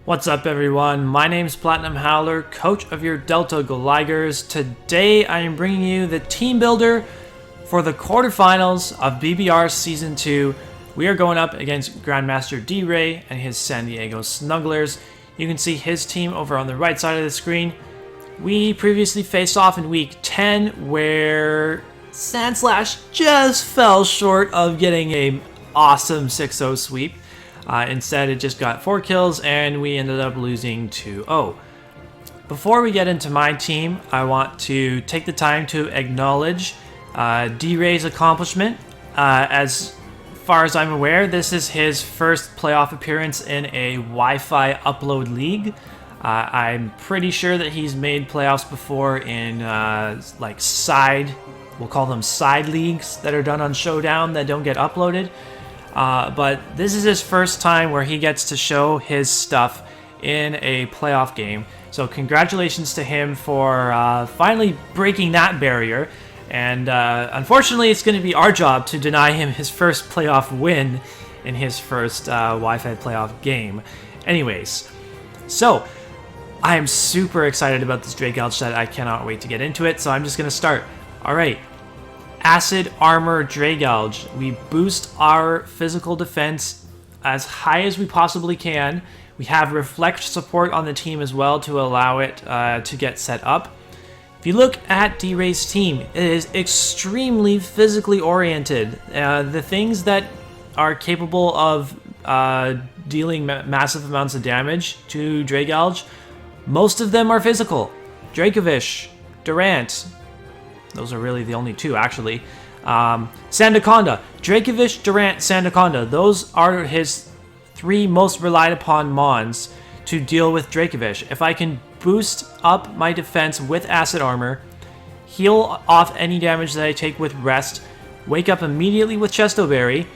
What's up everyone, my name's PlatinumHowler, coach of your Delta Golygers. Today I am bringing you the team builder for the quarterfinals of BBR Season 2. We are going up against GrandMasterD.Rey and his San Diego Snugglers. You can see his team over on the right side of the screen. We previously faced off in Week 10 where Sandslash just fell short of getting an awesome 6-0 sweep. Instead, it just got 4 kills, and we ended up losing 2-0. Before we get into my team, I want to take the time to acknowledge D-Ray's accomplishment. As far as I'm aware, this is his first playoff appearance in a Wi-Fi upload league. I'm pretty sure that he's made playoffs before in like we'll call them side leagues that are done on Showdown that don't get uploaded. But this is his first time where he gets to show his stuff in a playoff game. So congratulations to him for finally breaking that barrier. And unfortunately, it's going to be our job to deny him his first playoff win in his first Wi-Fi playoff game. Anyways, so I am super excited about this Dragalge set. I cannot wait to get into it. So I'm just going to start. All right. Acid Armor Dragalge. We boost our physical defense as high as we possibly can. We have Reflect support on the team as well to allow it to get set up. If you look at D-Ray's team, it is extremely physically oriented. The things that are capable of dealing massive amounts of damage to Dragalge, most of them are physical. Dracovish, Durant. Those are really the only two, actually. Sandaconda. Dracovish, Durant, Sandaconda. Those are his 3 most relied upon mons to deal with Dracovish. If I can boost up my defense with Acid Armor, heal off any damage that I take with Rest, wake up immediately with Chesto Berry,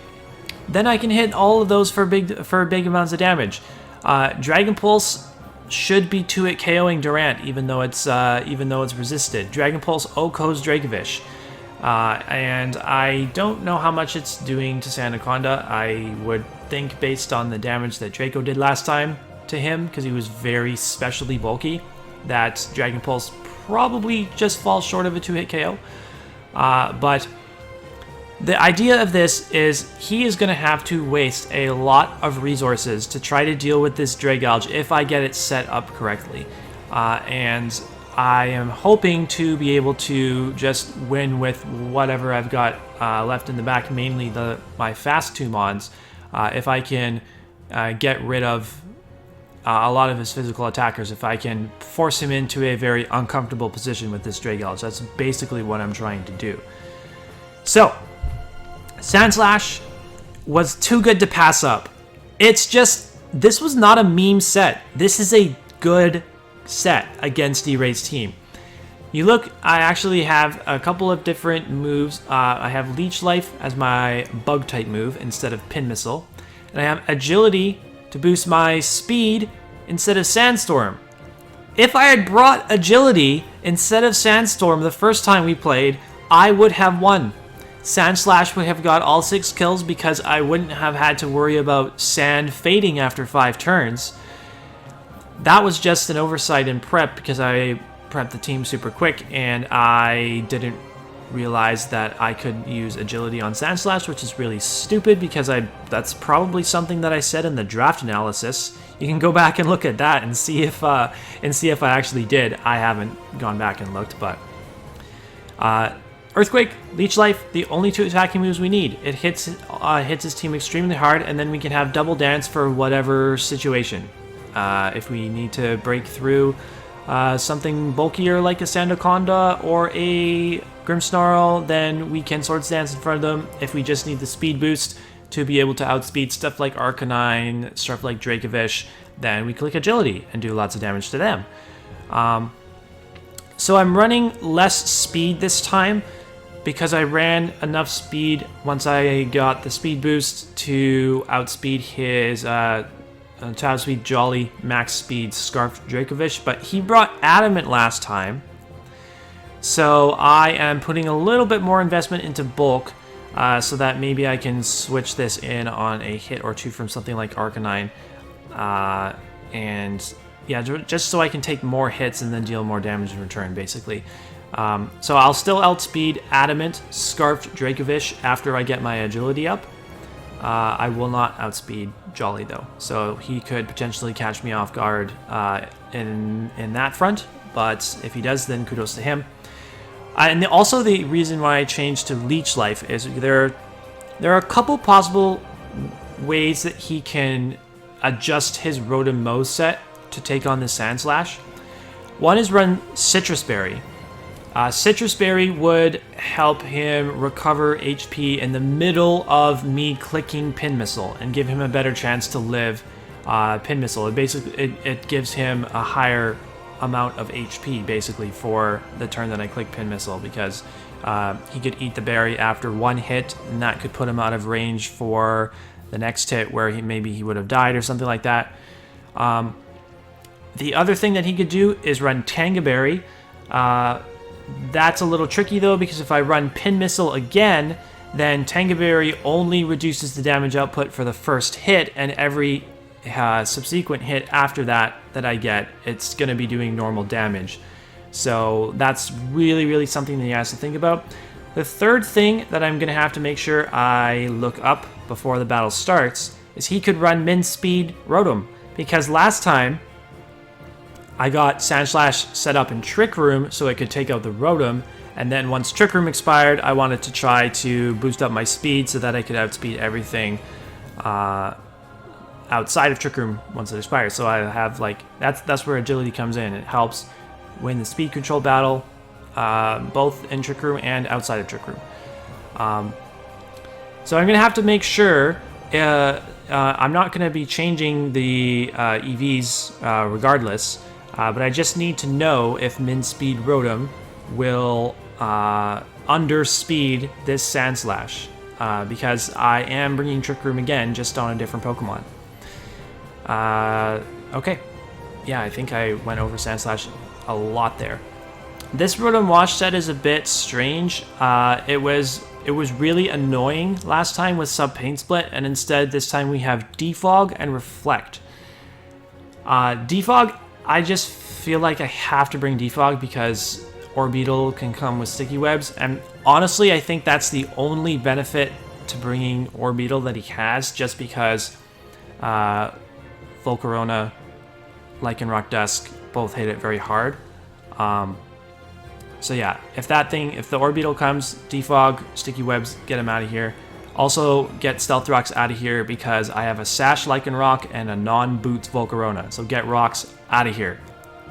then I can hit all of those for big amounts of damage. Dragon Pulse should be 2-hit KOing Durant, even though it's resisted. Dragon Pulse OHKOs Dracovish. And I don't know how much it's doing to Sandaconda. I would think based on the damage that Draco did last time to him, because he was very specially bulky, that Dragon Pulse probably just falls short of a 2-hit KO. But the idea of this is he is going to have to waste a lot of resources to try to deal with this Dragalge if I get it set up correctly. And I am hoping to be able to just win with whatever I've got left in the back, mainly my fast 2 mons. If I can get rid of a lot of his physical attackers, if I can force him into a very uncomfortable position with this Dragalge. That's basically what I'm trying to do. So Sandslash was too good to pass up. It's just, this was not a meme set. This is a good set against D-Ray's team. You look, I actually have a couple of different moves. I have Leech Life as my bug type move instead of Pin Missile. And I have Agility to boost my speed instead of Sandstorm. If I had brought Agility instead of Sandstorm the first time we played, I would have won. Sandslash would have got all 6 kills because I wouldn't have had to worry about Sand fading after 5 turns. That was just an oversight in prep because I prepped the team super quick and I didn't realize that I could use Agility on Sandslash, which is really stupid because that's probably something that I said in the draft analysis. You can go back and look at that and see if I actually did. I haven't gone back and looked, but Earthquake, Leech Life, the only 2 attacking moves we need. It hits his team extremely hard, and then we can have Double Dance for whatever situation. If we need to break through something bulkier like a Sandaconda or a Grimmsnarl, then we can Swords Dance in front of them. If we just need the speed boost to be able to outspeed stuff like Arcanine, stuff like Dracovish, then we click Agility and do lots of damage to them. So I'm running less speed this time because I ran enough speed once I got the speed boost to outspeed his Jolly max speed Scarf Dracovish, but he brought Adamant last time. So I am putting a little bit more investment into bulk so that maybe I can switch this in on a hit or 2 from something like Arcanine. and yeah, just so I can take more hits and then deal more damage in return, basically. So I'll still outspeed Adamant, Scarfed Dracovish after I get my agility up. I will not outspeed Jolly though, so he could potentially catch me off guard in that front, but if he does, then kudos to him. And also the reason why I changed to Leech Life is there are a couple possible ways that he can adjust his Rotom set to take on the Sand Slash. One is run Citrus Berry. Citrus Berry would help him recover HP in the middle of me clicking Pin Missile and give him a better chance to live Pin Missile. It gives him a higher amount of HP basically for the turn that I click Pin Missile, because he could eat the berry after one hit, and that could put him out of range for the next hit where maybe he would have died or something like that. The other thing that he could do is run Tanga Berry. That's a little tricky though, because if I run Pin Missile again, then Tanga Berry only reduces the damage output for the first hit, and every subsequent hit after that I get, it's going to be doing normal damage. So that's really something that he has to think about. The third thing that I'm going to have to make sure I look up before the battle starts is he could run Min Speed Rotom, because last time I got Sand Slash set up in Trick Room so it could take out the Rotom, and then once Trick Room expired, I wanted to try to boost up my speed so that I could outspeed everything outside of Trick Room once it expires. So I have, like, that's where agility comes in. It helps win the speed control battle, both in Trick Room and outside of Trick Room. So I'm gonna have to make sure I'm not gonna be changing the EVs regardless, but I just need to know if Min Speed Rotom will underspeed this Sand Slash, because I am bringing Trick Room again, just on a different Pokemon. Okay. Yeah, I think I went over Sand Slash a lot there. This Rotom-Wash set is a bit strange. It was really annoying last time with Sub Pain Split, and instead this time we have Defog and Reflect. Defog, I just feel like I have to bring Defog because Orbeetle can come with Sticky Webs, and honestly I think that's the only benefit to bringing Orbeetle that he has, just because Volcarona, Lycanroc-Dusk both hit it very hard. So yeah, if the Orbeetle comes, Defog, Sticky Webs, get him out of here. Also get Stealth Rocks out of here because I have a Sash Lycanroc and a non-Boots Volcarona. So get rocks out of here.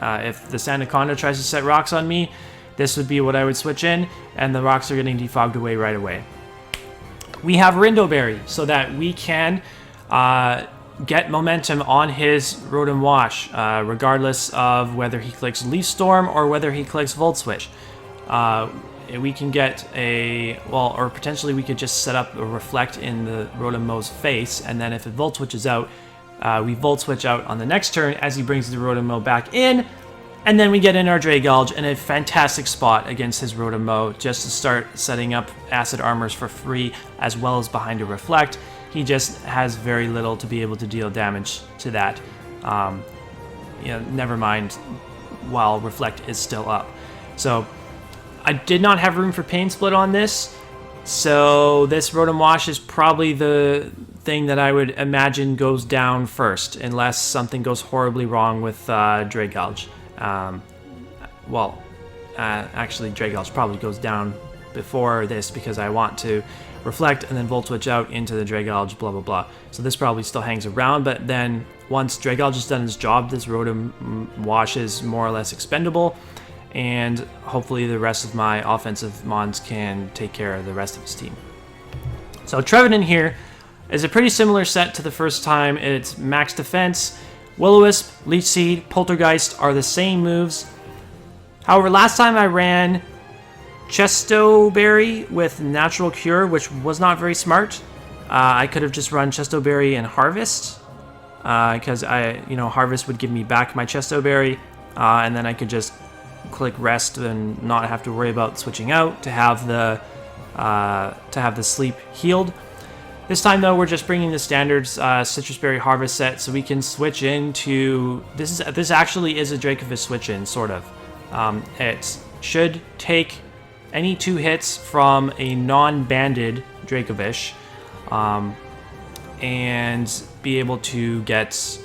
If the Sandaconda tries to set rocks on me, this would be what I would switch in, and the rocks are getting defogged away right away. We have Rindo Berry so that we can get momentum on his Rotom-Wash, regardless of whether he clicks Leaf Storm or whether he clicks Volt Switch. We can get or potentially we could just set up a Reflect in the Rotom-Mo's face, and then if it Volt Switches out, we Volt Switch out on the next turn as he brings the Rotom-Mo back in, and then we get in our Dragalge in a fantastic spot against his Rotom-Mo just to start setting up Acid Armors for free, as well as behind a Reflect. He just has very little to be able to deal damage to that. Never mind while Reflect is still up. So I did not have room for Pain Split on this, so this Rotom-Wash is probably the thing that I would imagine goes down first, unless something goes horribly wrong with Dragalge. Actually Dragalge probably goes down before this because I want to Reflect and then Volt Switch out into the Dragalge, blah blah blah. So this probably still hangs around, but then once Dragalge has done its job, this Rotom-Wash is more or less expendable, and hopefully the rest of my offensive mons can take care of the rest of his team. So Trevenant here is a pretty similar set to the first time. It's max defense. Will-O-Wisp, Leech Seed, Poltergeist are the same moves. However, last time I ran Chesto Berry with Natural Cure, which was not very smart. I could have just run Chesto Berry and Harvest, because Harvest would give me back my Chesto Berry, and then I could just click Rest and not have to worry about switching out to have the sleep healed. This time, though, we're just bringing the standard Citrus Berry Harvest set, so we can switch into... This actually is a Dracovish switch-in, sort of. It should take any 2 hits from a non-banded Dracovish, and be able to get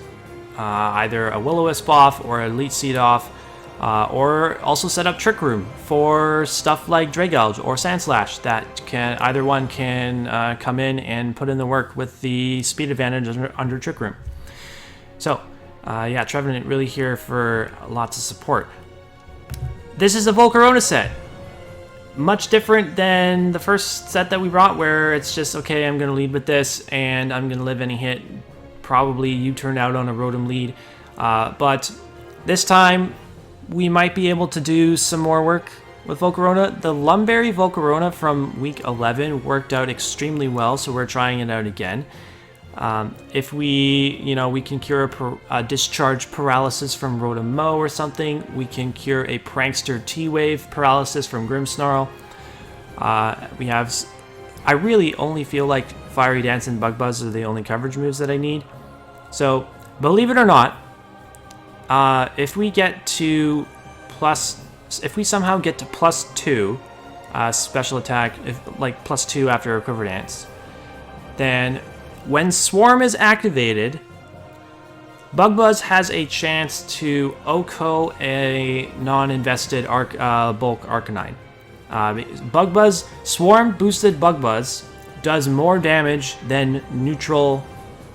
either a Will-O-Wisp off or a Elite Seed off, or also set up Trick Room for stuff like Dragalge or Sandslash that can either one can come in and put in the work with the speed advantage under Trick Room. So yeah, Trevenant really here for lots of support. This is a Volcarona set. Much different than the first set that we brought, where it's just, okay, I'm going to lead with this, and I'm going to live any hit. Probably you turned out on a Rotom lead. But this time, we might be able to do some more work with Volcarona. The Lumberry Volcarona from week 11 worked out extremely well, so we're trying it out again. If we can cure a Discharge Paralysis from Rotom-Mow or something. We can cure a Prankster T-Wave Paralysis from Grimmsnarl. I really only feel like Fiery Dance and Bug Buzz are the only coverage moves that I need. So, believe it or not, if we somehow get to +2 special attack, like +2 after a Quiver Dance, then when Swarm is activated, Bug Buzz has a chance to OHKO a non-invested bulk Arcanine. Swarm boosted Bug Buzz does more damage than neutral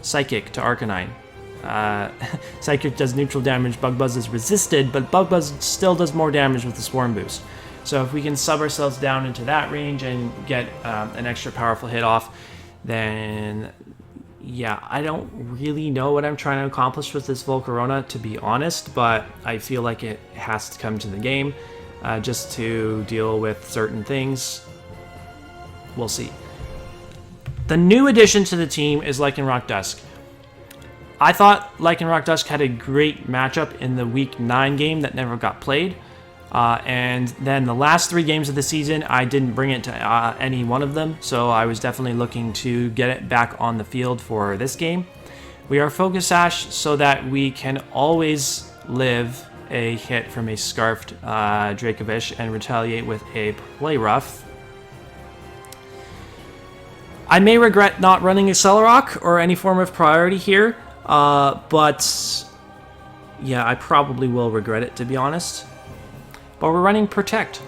Psychic to Arcanine. Psychic does neutral damage, Bug Buzz is resisted, but Bug Buzz still does more damage with the Swarm boost. So if we can sub ourselves down into that range and get an extra powerful hit off, then yeah, I don't really know what I'm trying to accomplish with this Volcarona, to be honest, but I feel like it has to come to the game just to deal with certain things. We'll see. The new addition to the team is Lycanroc-Dusk. I thought Lycanroc-Dusk had a great matchup in the Week 9 game that never got played. And then the last 3 games of the season, I didn't bring it to any one of them, so I was definitely looking to get it back on the field for this game. We are Focus Sash so that we can always live a hit from a Scarfed Dracovish and retaliate with a Play Rough. I may regret not running Accelerock or any form of priority here, but yeah, I probably will regret it, to be honest. But we're running Protect.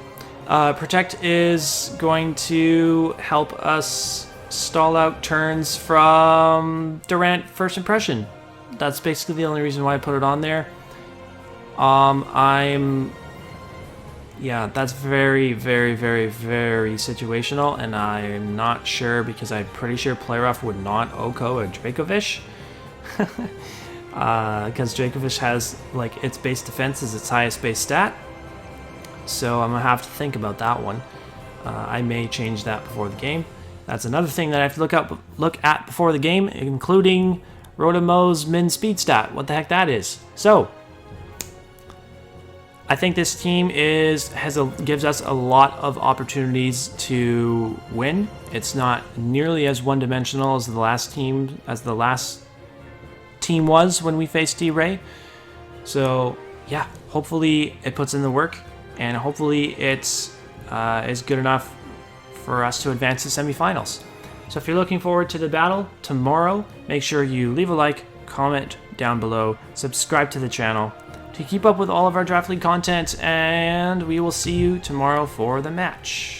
Protect is going to help us stall out turns from Durant First Impression. That's basically the only reason why I put it on there. Yeah, that's very, very, very, very situational, and I'm not sure, because I'm pretty sure Play Rough would not OHKO a Dracovish. Because Dracovish has, like, its base defense is its highest base stat. So I'm going to have to think about that one. I may change that before the game. That's another thing that I have to look at before the game, including Rotom-Mow's min speed stat, what the heck that is. So, I think this team gives us a lot of opportunities to win. It's not nearly as one-dimensional as the last team was when we faced D.Rey. So, yeah, hopefully it puts in the work. And hopefully it is good enough for us to advance to semifinals. So if you're looking forward to the battle tomorrow, make sure you leave a like, comment down below, subscribe to the channel to keep up with all of our Draft League content, and we will see you tomorrow for the match.